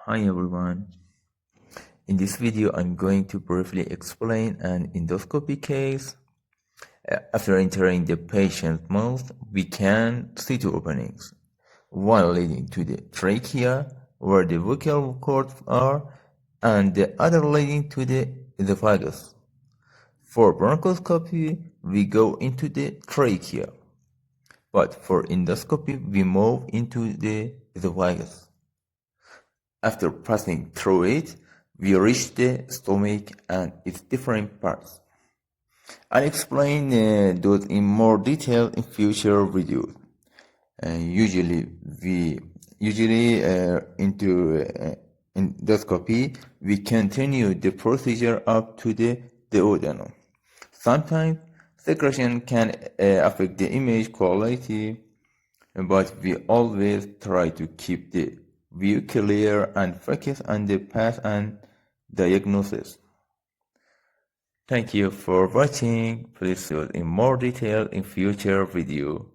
Hi everyone. In this video, I'm going to briefly explain an endoscopy case. After entering the patient's mouth, we can see two openings, one leading to the trachea, where the vocal cords are, and the other leading to the esophagus. For bronchoscopy, we go into the trachea, but for endoscopy, we move into the esophagus. After passing through it, we reach the stomach and its different parts. I'll explain those in more detail in future videos. Usually into endoscopy, we continue the procedure up to the duodenum. Sometimes secretion can affect the image quality, but we always try to keep the view clear and focus on the path and diagnosis. Thank you for watching. Please see in more detail in future video.